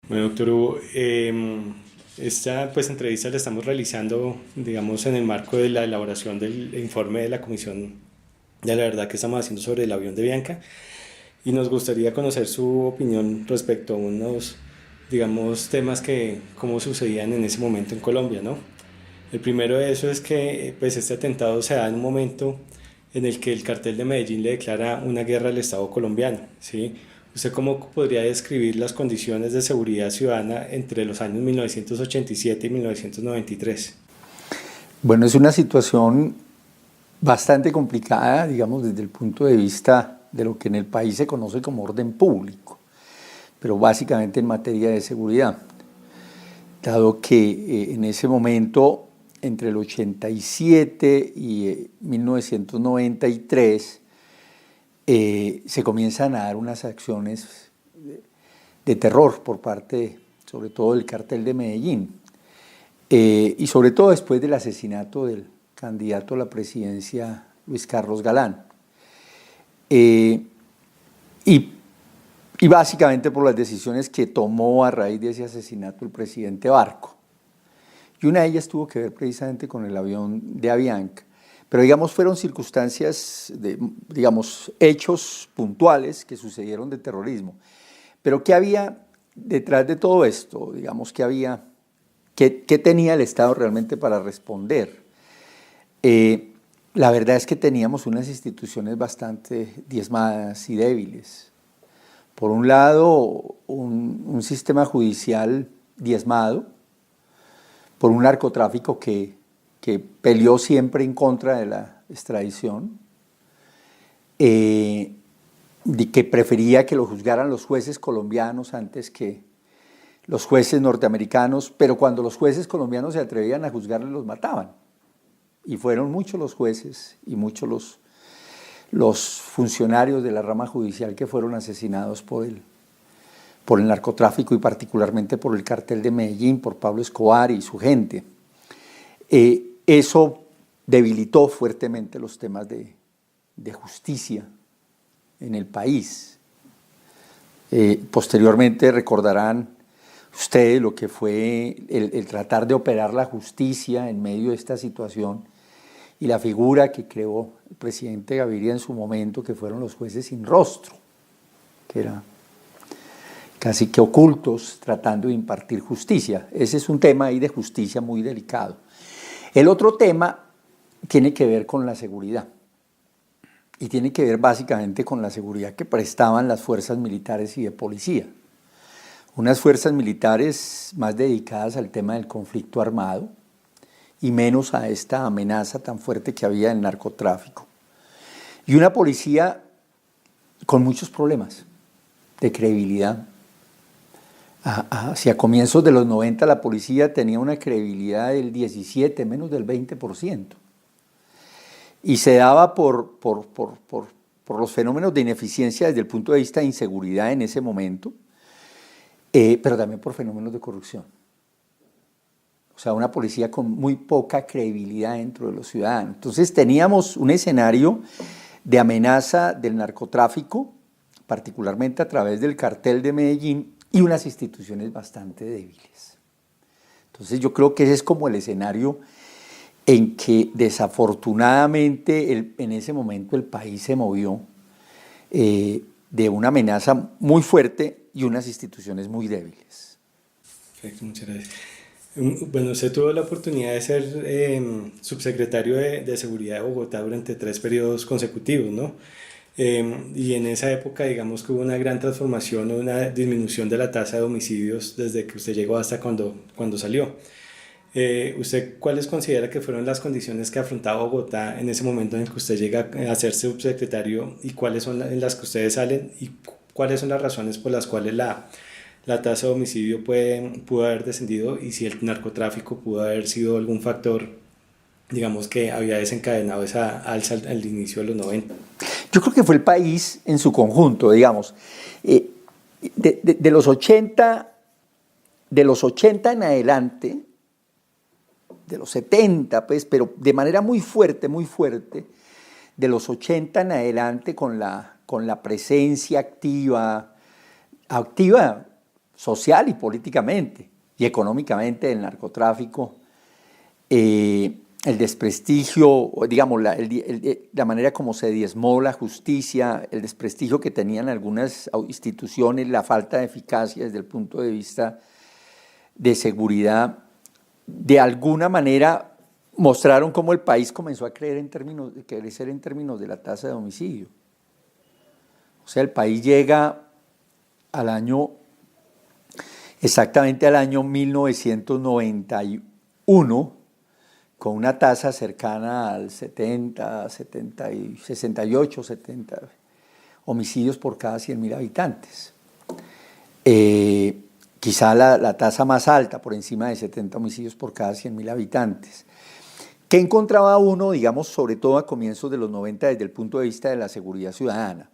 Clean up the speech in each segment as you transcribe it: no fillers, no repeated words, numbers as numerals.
Bueno, doctor Hugo, esta pues, entrevista la estamos realizando, digamos, en el marco de la elaboración del informe de la Comisión de la Verdad que estamos haciendo sobre el avión de Bianca y nos gustaría conocer su opinión respecto a unos, digamos, temas que cómo sucedían en ese momento en Colombia, ¿no? El primero de eso es que pues, este atentado se da en un momento en el que el cartel de Medellín le declara una guerra al Estado colombiano, ¿sí? ¿Usted cómo podría describir las condiciones de seguridad ciudadana entre los años 1987 y 1993? Bueno, es una situación bastante complicada, digamos, desde el punto de vista de lo que en el país se conoce como orden público, pero básicamente en materia de seguridad, dado que en ese momento, entre el 87 y 1993, se comienzan a dar unas acciones de terror por parte, sobre todo, del cartel de Medellín, y sobre todo después del asesinato del candidato a la presidencia Luis Carlos Galán. Y básicamente por las decisiones que tomó a raíz de ese asesinato el presidente Barco. Y una de ellas tuvo que ver precisamente con el avión de Avianca. Pero digamos fueron circunstancias, digamos hechos puntuales que sucedieron de terrorismo. Pero ¿qué había detrás de todo esto? Digamos, ¿qué tenía el Estado realmente para responder? La verdad es que teníamos unas instituciones bastante diezmadas y débiles. Por un lado, un sistema judicial diezmado, por un narcotráfico que peleó siempre en contra de la extradición, que prefería que lo juzgaran los jueces colombianos antes que los jueces norteamericanos, pero cuando los jueces colombianos se atrevían a juzgarlos, los mataban. Y fueron muchos los jueces y muchos los funcionarios de la rama judicial que fueron asesinados por el narcotráfico y particularmente por el cartel de Medellín, por Pablo Escobar y su gente. Eso debilitó fuertemente los temas de justicia en el país. Posteriormente recordarán ustedes lo que fue el tratar de operar la justicia en medio de esta situación y la figura que creó el presidente Gaviria en su momento, que fueron los jueces sin rostro, que eran casi que ocultos tratando de impartir justicia. Ese es un tema ahí de justicia muy delicado. El otro tema tiene que ver con la seguridad y tiene que ver básicamente con la seguridad que prestaban las fuerzas militares y de policía. Unas fuerzas militares más dedicadas al tema del conflicto armado y menos a esta amenaza tan fuerte que había del narcotráfico. Y una policía con muchos problemas de credibilidad. Hacia comienzos de los 90 la policía tenía una credibilidad del 17, menos del 20%. Y se daba por los fenómenos de ineficiencia desde el punto de vista de inseguridad en ese momento, pero también por fenómenos de corrupción. O sea, una policía con muy poca credibilidad dentro de los ciudadanos. Entonces teníamos un escenario de amenaza del narcotráfico, particularmente a través del cartel de Medellín, y unas instituciones bastante débiles. Entonces yo creo que ese es como el escenario en que desafortunadamente en ese momento el país se movió de una amenaza muy fuerte y unas instituciones muy débiles. Perfecto, muchas gracias. Bueno, usted tuvo la oportunidad de ser subsecretario de Seguridad de Bogotá durante 3 periodos consecutivos, ¿no? Y en esa época, digamos que hubo una gran transformación, una disminución de la tasa de homicidios desde que usted llegó hasta cuando salió. ¿Usted cuáles considera que fueron las condiciones que afrontaba Bogotá en ese momento en el que usted llega a ser subsecretario y cuáles son en las que ustedes salen y cuáles son las razones por las cuales la tasa de homicidio pudo haber descendido y si el narcotráfico pudo haber sido algún factor, digamos, que había desencadenado esa alza al inicio de los 90? Yo creo que fue el país en su conjunto, digamos. De los 80 en adelante, de los 70, pues, pero de manera muy fuerte, de los 80 en adelante con la presencia activa social y políticamente y económicamente del narcotráfico, el desprestigio, digamos, la manera como se diezmó la justicia, el desprestigio que tenían algunas instituciones, la falta de eficacia desde el punto de vista de seguridad, de alguna manera mostraron cómo el país comenzó a crecer en términos de la tasa de homicidio. O sea, el país llega exactamente al año 1991, con una tasa cercana al 68, 70 homicidios por cada 100.000 habitantes. Quizá la tasa más alta, por encima de 70 homicidios por cada 100.000 habitantes. ¿Qué encontraba uno, digamos, sobre todo a comienzos de los 90 desde el punto de vista de la seguridad ciudadana?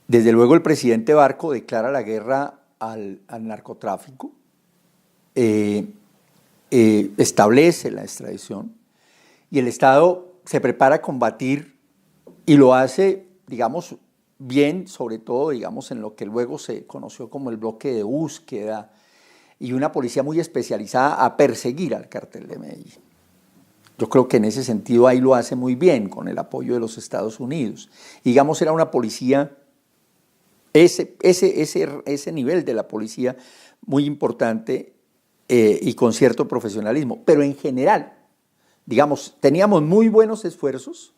Desde luego el presidente Barco declara la guerra al narcotráfico, establece la extradición y el Estado se prepara a combatir y lo hace, digamos, bien, sobre todo, digamos, en lo que luego se conoció como el bloque de búsqueda y una policía muy especializada a perseguir al Cártel de Medellín. Yo creo que en ese sentido ahí lo hace muy bien con el apoyo de los Estados Unidos. Digamos, era una policía, ese nivel de la policía muy importante y con cierto profesionalismo. Pero en general, digamos, teníamos muy buenos esfuerzos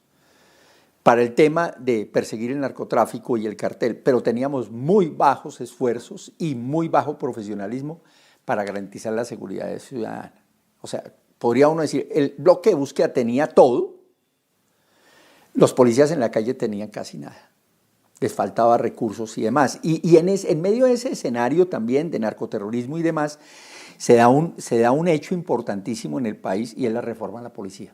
para el tema de perseguir el narcotráfico y el cartel, pero teníamos muy bajos esfuerzos y muy bajo profesionalismo para garantizar la seguridad ciudadana. O sea, podría uno decir, el bloque de búsqueda tenía todo, los policías en la calle tenían casi nada, les faltaba recursos y demás. Y en medio de ese escenario también de narcoterrorismo y demás, se da un hecho importantísimo en el país y es la reforma a la policía.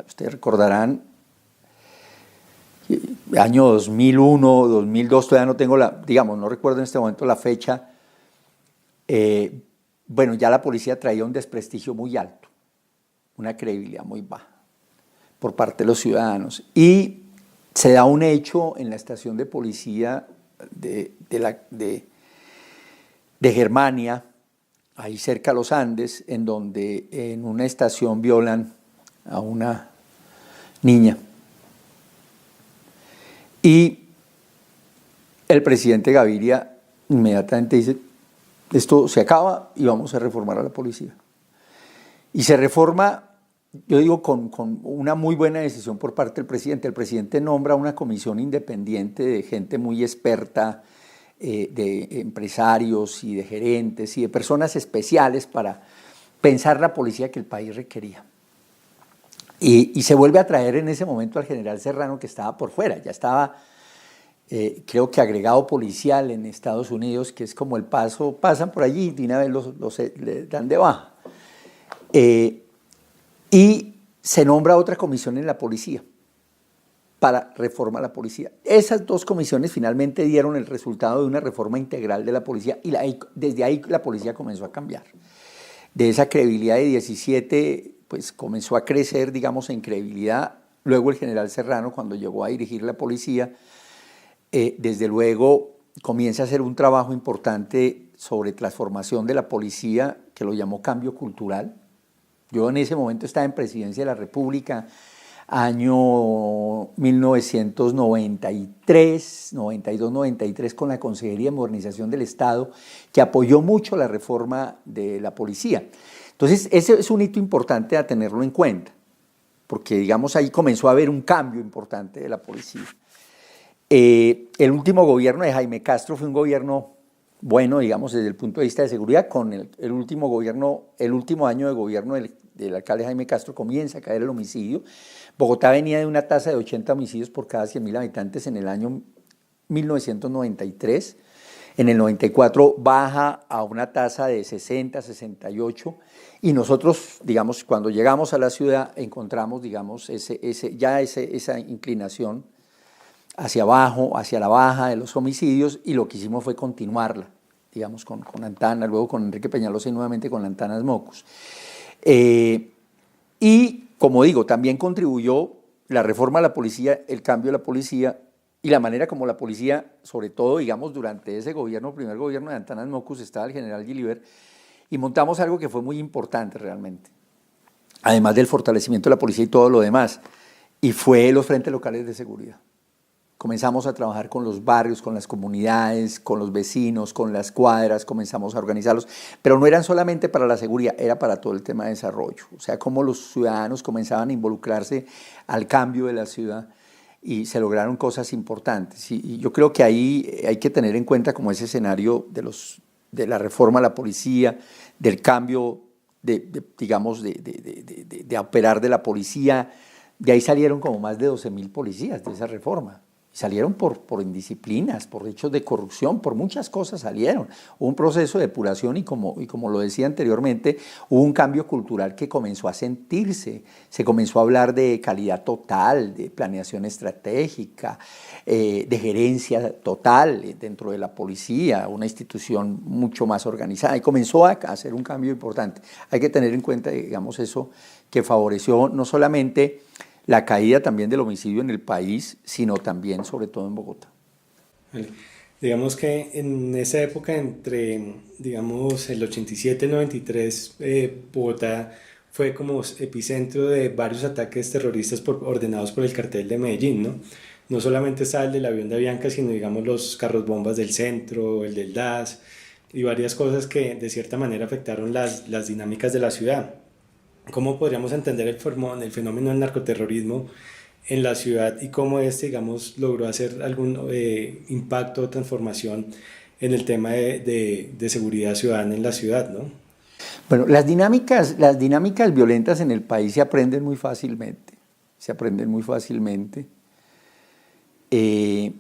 Ustedes recordarán, año 2001, 2002, todavía no tengo no recuerdo en este momento la fecha. Bueno, ya la policía traía un desprestigio muy alto, una credibilidad muy baja por parte de los ciudadanos. Y se da un hecho en la estación de policía de Germania, ahí cerca a los Andes, en donde en una estación violan a una niña. Y el presidente Gaviria inmediatamente dice, esto se acaba y vamos a reformar a la policía. Y se reforma, yo digo, con una muy buena decisión por parte del presidente. El presidente nombra una comisión independiente de gente muy experta, de empresarios y de gerentes y de personas especiales para pensar la policía que el país requería. Y se vuelve a traer en ese momento al general Serrano, que estaba por fuera, ya estaba, creo que agregado policial en Estados Unidos, que es como el pasan por allí y de una vez le dan de baja. Y se nombra otra comisión en la policía para reforma a la policía. Esas dos comisiones finalmente dieron el resultado de una reforma integral de la policía y desde ahí la policía comenzó a cambiar. De esa credibilidad de 17, pues comenzó a crecer, digamos, en credibilidad. Luego el general Serrano, cuando llegó a dirigir la policía, desde luego comienza a hacer un trabajo importante sobre transformación de la policía, que lo llamó cambio cultural. Yo en ese momento estaba en Presidencia de la República, año 1993, 92, 93, con la Consejería de Modernización del Estado, que apoyó mucho la reforma de la policía. Entonces, ese es un hito importante a tenerlo en cuenta, porque, digamos, ahí comenzó a haber un cambio importante de la policía. El último gobierno de Jaime Castro fue un gobierno bueno, digamos, desde el punto de vista de seguridad. Con el último año de gobierno del alcalde Jaime Castro comienza a caer el homicidio. Bogotá venía de una tasa de 80 homicidios por cada 100.000 habitantes en el año 1993. En el 94 baja a una tasa de 60, 68, y nosotros, digamos, cuando llegamos a la ciudad encontramos, digamos, esa inclinación hacia abajo, hacia la baja de los homicidios, y lo que hicimos fue continuarla, digamos, con Antana, luego con Enrique Peñalosa y nuevamente con Antanas Mocos. Y, como digo, también contribuyó la reforma a la policía, el cambio de la policía, y la manera como la policía, sobre todo, digamos, durante ese gobierno, primer gobierno de Antanas Mockus, estaba el general Gilibert, y montamos algo que fue muy importante realmente, además del fortalecimiento de la policía y todo lo demás, y fue los frentes locales de seguridad. Comenzamos a trabajar con los barrios, con las comunidades, con los vecinos, con las cuadras, comenzamos a organizarlos, pero no eran solamente para la seguridad, era para todo el tema de desarrollo, o sea, cómo los ciudadanos comenzaban a involucrarse al cambio de la ciudad y se lograron cosas importantes. Y yo creo que ahí hay que tener en cuenta como ese escenario de la reforma a la policía, del cambio digamos, de operar de la policía. De ahí salieron como más de 12.000 policías de esa reforma. Salieron por indisciplinas, por hechos de corrupción, por muchas cosas salieron. Hubo un proceso de depuración y como lo decía anteriormente, hubo un cambio cultural que comenzó a sentirse. Se comenzó a hablar de calidad total, de planeación estratégica, de gerencia total dentro de la policía, una institución mucho más organizada, y comenzó a hacer un cambio importante. Hay que tener en cuenta, digamos, eso que favoreció no solamente la caída también del homicidio en el país, sino también, sobre todo, en Bogotá. Vale. Digamos que en esa época, entre, digamos, el 87 y el 93, Bogotá fue como epicentro de varios ataques terroristas ordenados por el cartel de Medellín, ¿no? No solamente estaba el del avión de Avianca, sino, digamos, los carros bombas del centro, el del DAS, y varias cosas que de cierta manera afectaron las dinámicas de la ciudad. ¿Cómo podríamos entender el fenómeno del narcoterrorismo en la ciudad y cómo digamos, logró hacer algún impacto o transformación en el tema de seguridad ciudadana en la ciudad, ¿no? Bueno, las dinámicas violentas en el país se aprenden muy fácilmente, y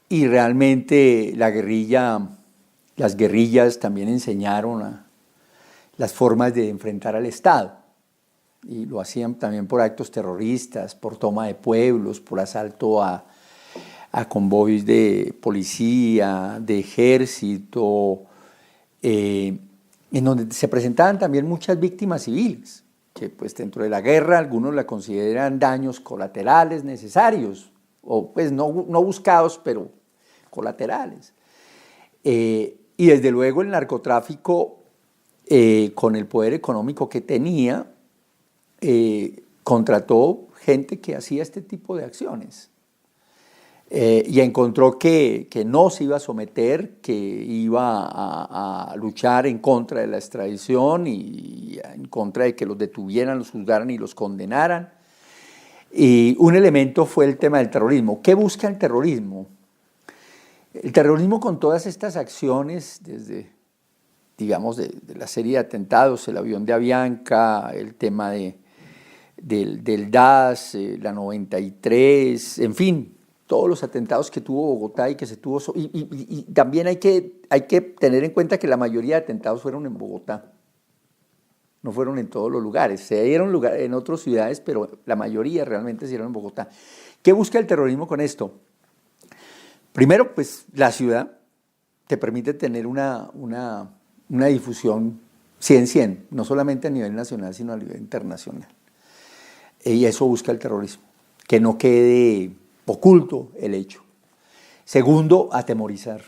realmente las guerrillas también enseñaron las formas de enfrentar al Estado. Y lo hacían también por actos terroristas, por toma de pueblos, por asalto a convoys de policía, de ejército, en donde se presentaban también muchas víctimas civiles, que pues dentro de la guerra algunos la consideran daños colaterales necesarios, o pues no buscados, pero colaterales. Y desde luego el narcotráfico, con el poder económico que tenía, contrató gente que hacía este tipo de acciones, y encontró que no se iba a someter, que iba a luchar en contra de la extradición y en contra de que los detuvieran, los juzgaran y los condenaran. Y un elemento fue el tema del terrorismo. ¿Qué busca el terrorismo? El terrorismo, con todas estas acciones, desde, digamos, de la serie de atentados, el avión de Avianca, el tema del DAS, la 93, en fin, todos los atentados que tuvo Bogotá y que se tuvo. Y también hay que tener en cuenta que la mayoría de atentados fueron en Bogotá, no fueron en todos los lugares. Se dieron lugar en otras ciudades, pero la mayoría realmente se dieron en Bogotá. ¿Qué busca el terrorismo con esto? Primero, pues la ciudad te permite tener una difusión 100-100, no solamente a nivel nacional, sino a nivel internacional. Y eso busca el terrorismo, que no quede oculto el hecho. Segundo, atemorizar.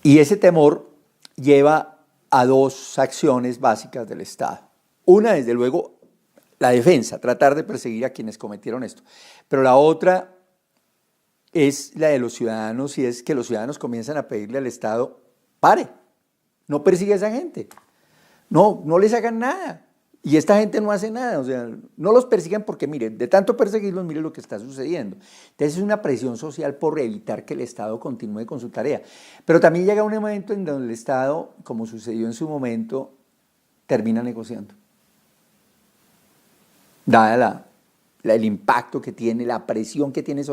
Y ese temor lleva a dos acciones básicas del Estado. Una, desde luego, la defensa, tratar de perseguir a quienes cometieron esto. Pero la otra es la de los ciudadanos, y es que los ciudadanos comienzan a pedirle al Estado: pare, no persiga a esa gente, no les hagan nada. Y esta gente no hace nada, o sea, no los persigan porque, miren, de tanto perseguirlos, miren lo que está sucediendo. Entonces es una presión social por evitar que el Estado continúe con su tarea. Pero también llega un momento en donde el Estado, como sucedió en su momento, termina negociando. Dada el impacto que tiene, la presión que tiene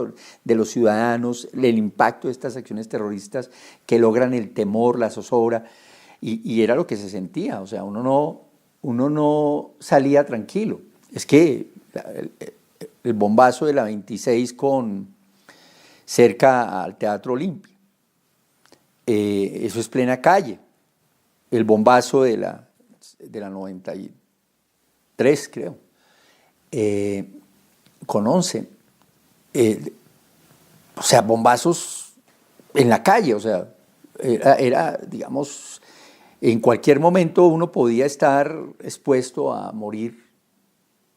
de los ciudadanos, el impacto de estas acciones terroristas que logran el temor, la zozobra, y era lo que se sentía, o sea, uno no salía tranquilo. Es que el bombazo de la 26 cerca al Teatro Olimpia, eso es plena calle. El bombazo de la 93, creo, con 11, o sea, bombazos en la calle, o sea, digamos, en cualquier momento uno podía estar expuesto a morir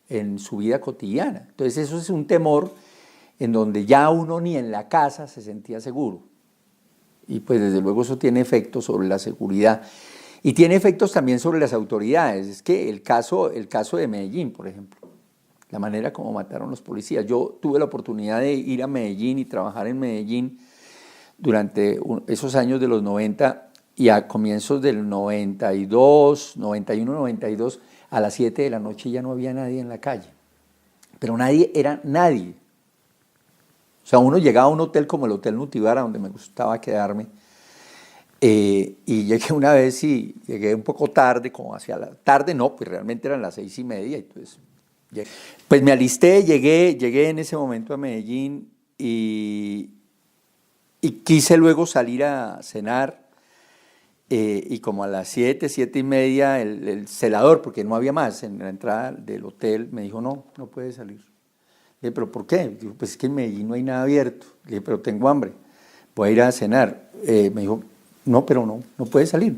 en su vida cotidiana. Entonces eso es un temor en donde ya uno ni en la casa se sentía seguro. Y pues desde luego eso tiene efectos sobre la seguridad y tiene efectos también sobre las autoridades. Es que el caso de Medellín, por ejemplo, la manera como mataron los policías. Yo tuve la oportunidad de ir a Medellín y trabajar en Medellín durante esos años de los 90 y a comienzos del 92, 91, 92, a las 7 de la noche ya no había nadie en la calle. Pero nadie era nadie. O sea, uno llegaba a un hotel como el Hotel Nutibara, donde me gustaba quedarme, y llegué una vez y llegué un poco tarde, como hacia la tarde, no, pues realmente eran las 6:30, y pues me alisté, llegué en ese momento a Medellín y quise luego salir a cenar, y como a las 7:30, el celador, porque no había más en la entrada del hotel, me dijo, no puede salir. Le dije, ¿pero por qué? Dijo, pues es que en Medellín no hay nada abierto. Le dije, pero tengo hambre, voy a ir a cenar. Me dijo, no, pero no puede salir,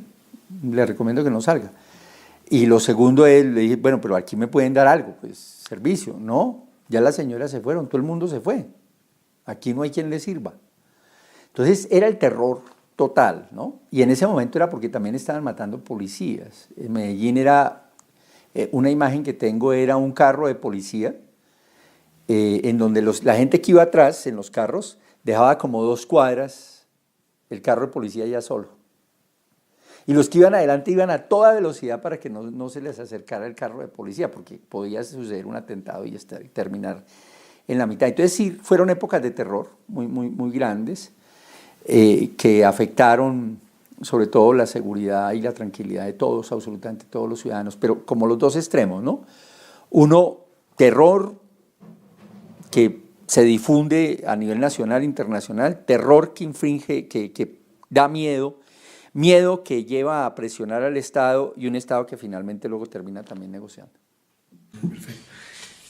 le recomiendo que no salga. Y lo segundo es, le dije, bueno, pero aquí me pueden dar algo, pues servicio. No, ya las señoras se fueron, todo el mundo se fue. Aquí no hay quien le sirva. Entonces era el terror total, ¿no? Y en ese momento era porque también estaban matando policías. En Medellín era, una imagen que tengo era un carro de policía, en donde la gente que iba atrás en los carros dejaba como 2 cuadras el carro de policía ya solo. Y los que iban adelante iban a toda velocidad para que no se les acercara el carro de policía, porque podía suceder un atentado y terminar en la mitad. Entonces sí, fueron épocas de terror muy grandes, que afectaron sobre todo la seguridad y la tranquilidad de todos, absolutamente todos los ciudadanos, pero como los dos extremos, ¿no? Uno, terror que se difunde a nivel nacional e internacional, terror que infringe, que da miedo que lleva a presionar al Estado, y un Estado que finalmente luego termina también negociando. Perfecto.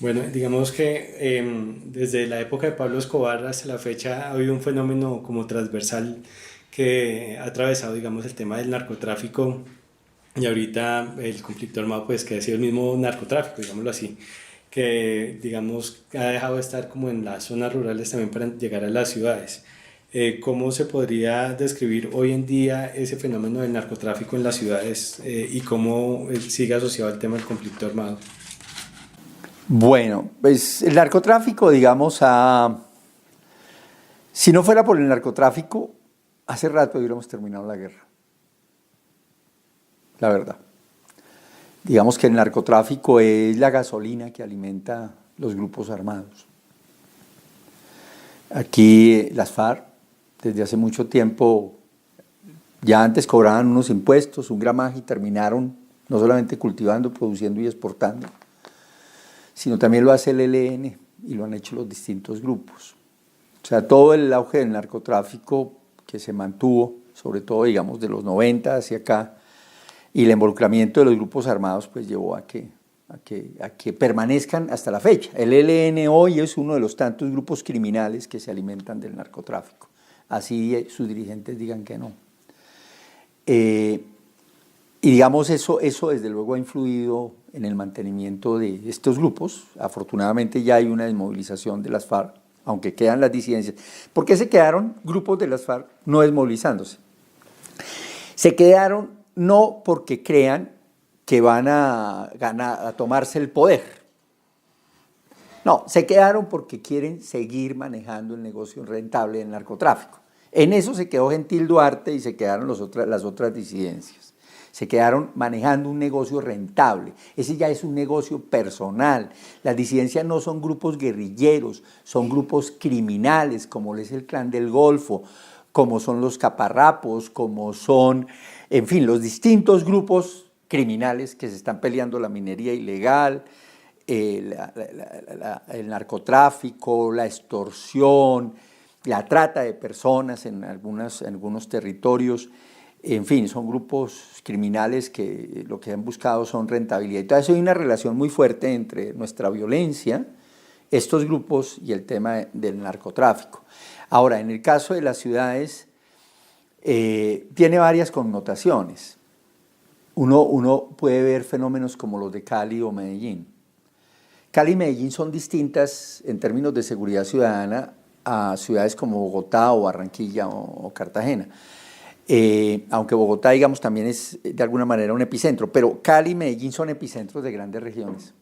Bueno, digamos que desde la época de Pablo Escobar hasta la fecha ha habido un fenómeno como transversal que ha atravesado, digamos, el tema del narcotráfico, y ahorita el conflicto armado, pues que ha sido el mismo narcotráfico, digámoslo así, que digamos ha dejado de estar como en las zonas rurales también para llegar a las ciudades. ¿Cómo se podría describir hoy en día ese fenómeno del narcotráfico en las ciudades, y cómo sigue asociado al tema del conflicto armado? Bueno, pues el narcotráfico, digamos, si no fuera por el narcotráfico, hace rato hubiéramos terminado la guerra. La verdad. Digamos que el narcotráfico es la gasolina que alimenta los grupos armados. Aquí las FARC, desde hace mucho tiempo, ya antes cobraban unos impuestos, un gramaje, y terminaron no solamente cultivando, produciendo y exportando, sino también lo hace el ELN y lo han hecho los distintos grupos. O sea, todo el auge del narcotráfico que se mantuvo, sobre todo, digamos, de los 90 hacia acá, y el involucramiento de los grupos armados, pues llevó a que permanezcan hasta la fecha. El ELN hoy es uno de los tantos grupos criminales que se alimentan del narcotráfico, así sus dirigentes digan que no. Y digamos, eso desde luego ha influido en el mantenimiento de estos grupos. Afortunadamente ya hay una desmovilización de las FARC, aunque quedan las disidencias. ¿Por qué se quedaron grupos de las FARC no desmovilizándose? Se quedaron no porque crean que van a tomarse el poder. No, se quedaron porque quieren seguir manejando el negocio rentable del narcotráfico. En eso se quedó Gentil Duarte y se quedaron las otras disidencias. Se quedaron manejando un negocio rentable. Ese ya es un negocio personal. Las disidencias no son grupos guerrilleros, son grupos criminales, como es el Clan del Golfo, como son los Caparrapos, como son, en fin, los distintos grupos criminales que se están peleando la minería ilegal, el narcotráfico, la extorsión, la trata de personas en algunos territorios. En fin, son grupos criminales que lo que han buscado son rentabilidad. Entonces hay una relación muy fuerte entre nuestra violencia estos grupos y el tema del narcotráfico. Ahora, en el caso de las ciudades, tiene varias connotaciones. Uno puede ver fenómenos como los de Cali o Medellín. Cali y Medellín son distintas en términos de seguridad ciudadana a ciudades como Bogotá o Barranquilla o Cartagena. Aunque Bogotá, digamos, también es de alguna manera un epicentro, pero Cali y Medellín son epicentros de grandes regiones.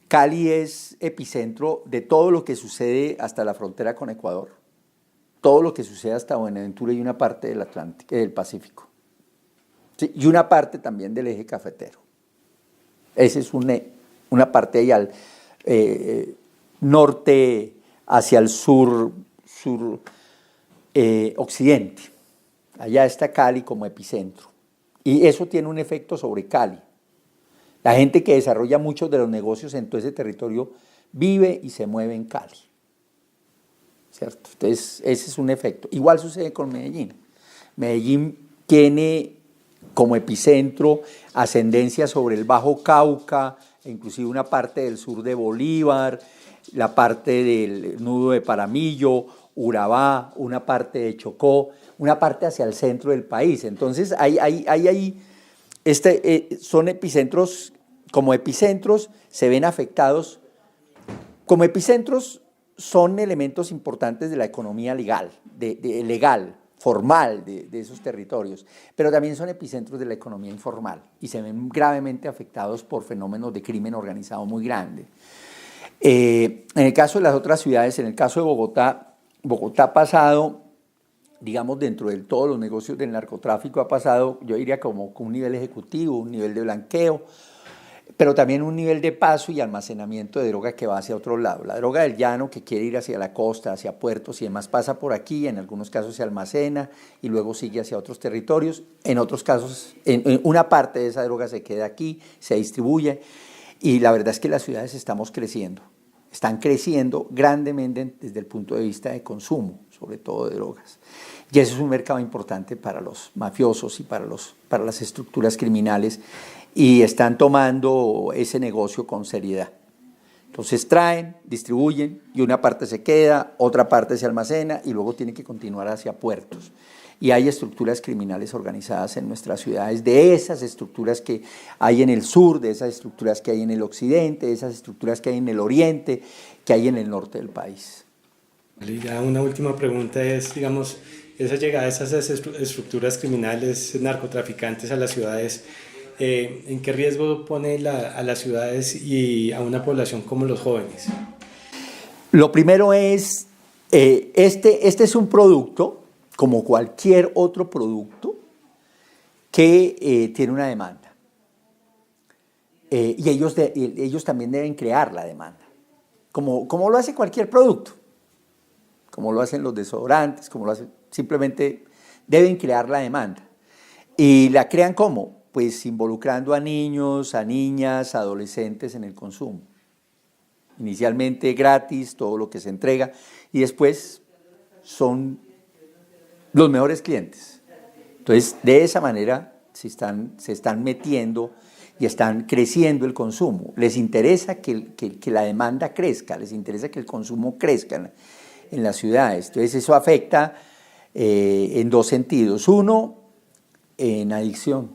Cali es epicentro de todo lo que sucede hasta la frontera con Ecuador, todo lo que sucede hasta Buenaventura y una parte del Atlántico, del Pacífico, ¿sí? Y una parte también del eje cafetero. Esa es una parte ahí al norte hacia el sur occidente. Allá está Cali como epicentro. Y eso tiene un efecto sobre Cali. La gente que desarrolla muchos de los negocios en todo ese territorio vive y se mueve en Cali, ¿cierto? Entonces, ese es un efecto. Igual sucede con Medellín. Medellín tiene como epicentro ascendencia sobre el Bajo Cauca, inclusive una parte del sur de Bolívar, la parte del nudo de Paramillo, Urabá, una parte de Chocó, una parte hacia el centro del país. Entonces, son epicentros, como epicentros se ven afectados, como epicentros son elementos importantes de la economía legal, formal de esos territorios, pero también son epicentros de la economía informal y se ven gravemente afectados por fenómenos de crimen organizado muy grande. En el caso de las otras ciudades, en el caso de Bogotá, Bogotá ha pasado, digamos, dentro de todos los negocios del narcotráfico, ha pasado, yo diría, como un nivel ejecutivo, un nivel de blanqueo, pero también un nivel de paso y almacenamiento de droga que va hacia otro lado. La droga del llano que quiere ir hacia la costa, hacia puertos y demás pasa por aquí, en algunos casos se almacena y luego sigue hacia otros territorios, en otros casos en una parte de esa droga se queda aquí, se distribuye y la verdad es que las ciudades están creciendo grandemente desde el punto de vista de consumo, sobre todo de drogas. Y eso es un mercado importante para los mafiosos y para las estructuras criminales y están tomando ese negocio con seriedad. Entonces traen, distribuyen y una parte se queda, otra parte se almacena y luego tiene que continuar hacia puertos. Y hay estructuras criminales organizadas en nuestras ciudades, de esas estructuras que hay en el sur, de esas estructuras que hay en el occidente, de esas estructuras que hay en el oriente, que hay en el norte del país. Y ya una última pregunta es, digamos, esa llegada de esas estructuras criminales, narcotraficantes a las ciudades, ¿en qué riesgo pone a las ciudades y a una población como los jóvenes? Lo primero es, este es un producto, como cualquier otro producto, que tiene una demanda. Y ellos también deben crear la demanda, como lo hace cualquier producto, como lo hacen los desodorantes, simplemente deben crear la demanda. ¿Y la crean cómo? Pues involucrando a niños, a niñas, a adolescentes en el consumo. Inicialmente gratis, todo lo que se entrega, y después son los mejores clientes. Entonces, de esa manera se están metiendo y están creciendo el consumo. Les interesa que la demanda crezca, les interesa que el consumo crezca en las ciudades. Entonces, eso afecta en dos sentidos. Uno, en adicción.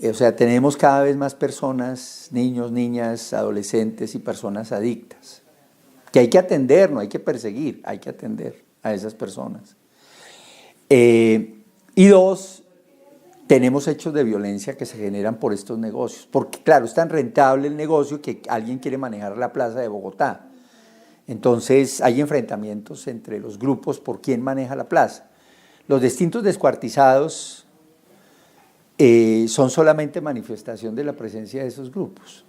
O sea, tenemos cada vez más personas, niños, niñas, adolescentes y personas adictas, que hay que atender, no hay que perseguir, hay que atender a esas personas. Y dos, tenemos hechos de violencia que se generan por estos negocios, porque claro, es tan rentable el negocio que alguien quiere manejar la plaza de Bogotá. Entonces hay enfrentamientos entre los grupos por quién maneja la plaza. Los distintos descuartizados son solamente manifestación de la presencia de esos grupos.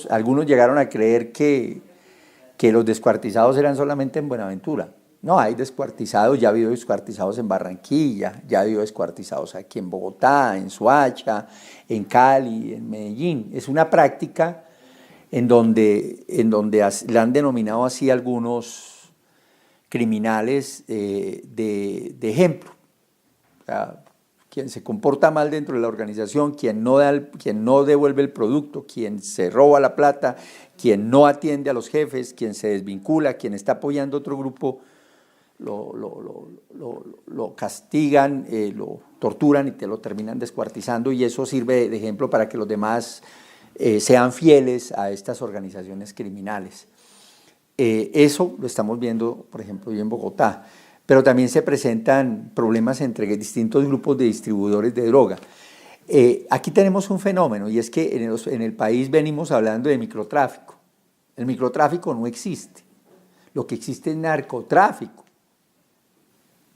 Algunos llegaron a creer que los descuartizados eran solamente en Buenaventura. No, hay descuartizados, ya ha habido descuartizados en Barranquilla, ya ha habido descuartizados aquí en Bogotá, en Soacha, en Cali, en Medellín. Es una práctica en donde la han denominado así algunos criminales de ejemplo. O sea, quien se comporta mal dentro de la organización, quien no devuelve el producto, quien se roba la plata, quien no atiende a los jefes, quien se desvincula, quien está apoyando a otro grupo, lo castigan, lo torturan y te lo terminan descuartizando, y eso sirve de ejemplo para que los demás sean fieles a estas organizaciones criminales. Eso lo estamos viendo, por ejemplo, hoy en Bogotá, pero también se presentan problemas entre distintos grupos de distribuidores de droga. Aquí tenemos un fenómeno, y es que en el país venimos hablando de microtráfico. El microtráfico no existe, lo que existe es narcotráfico.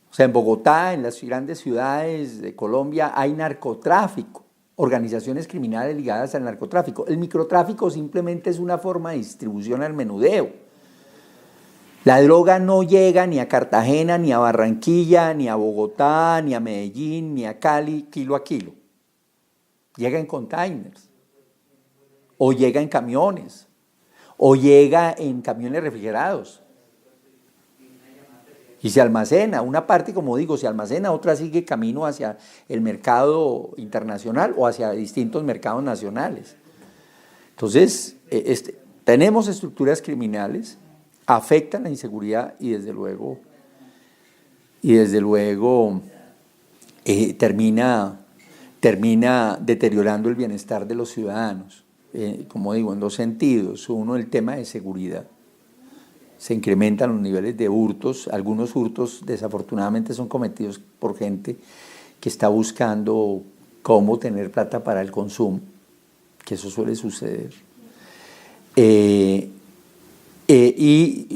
O sea, en Bogotá, en las grandes ciudades de Colombia, hay narcotráfico, organizaciones criminales ligadas al narcotráfico. El microtráfico simplemente es una forma de distribución al menudeo. La droga no llega ni a Cartagena, ni a Barranquilla, ni a Bogotá, ni a Medellín, ni a Cali, kilo a kilo. Llega en containers, o llega en camiones, o llega en camiones refrigerados. Y se almacena, una parte, como digo, se almacena, otra sigue camino hacia el mercado internacional o hacia distintos mercados nacionales. Entonces, tenemos estructuras criminales, afectan la inseguridad y desde luego termina deteriorando el bienestar de los ciudadanos. Como digo, en dos sentidos. Uno, el tema de seguridad. Se incrementan los niveles de hurtos. Algunos hurtos desafortunadamente son cometidos por gente que está buscando cómo tener plata para el consumo, que eso suele suceder.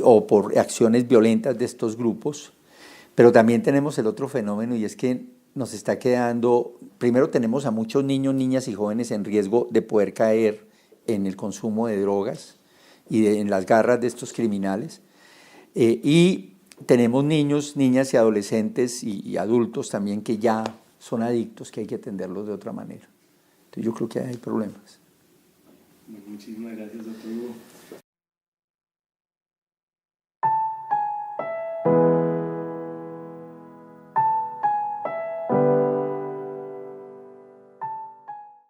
O por acciones violentas de estos grupos, pero también tenemos el otro fenómeno, y es que nos está quedando, primero tenemos a muchos niños, niñas y jóvenes en riesgo de poder caer en el consumo de drogas y en las garras de estos criminales, y tenemos niños, niñas y adolescentes y adultos también que ya son adictos, que hay que atenderlos de otra manera. Entonces yo creo que hay problemas. Muchísimas gracias, doctor Hugo.